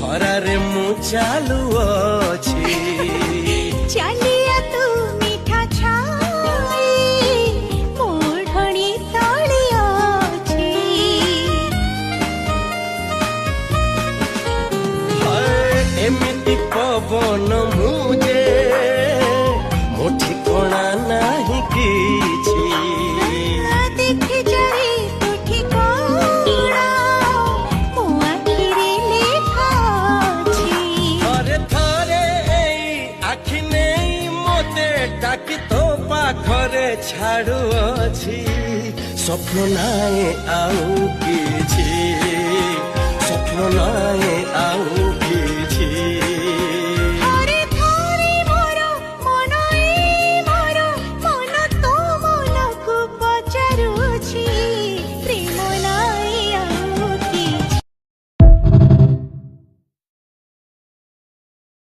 ଖରାରେ ମୁଁ ଚାଲୁଅଛି ଚାଲିଆ ତୁ ମିଠା ଛାଇ ମୋଢଣି ତଳି ଅଛି ଏମିତି ପବନ ମୁଁ ଯେ ମୋ ଠିକଣା ନାହିଁ କିଛି ଦେଖି ଯାଇ ତୁ ଠିକଣା ମୋ ଆଖିରେ ଲେଖା ଅଛି ଥରେ ଥରେ ଏଇ ଆଖି ନେଇ ମୋତେ ଡାକି ତୋ ପାଖରେ ଛାଡୁଅଛି ସ୍ୱପ୍ନ ନାହିଁ ଆଉ କିଛି ସ୍ୱପ୍ନ ନାହିଁ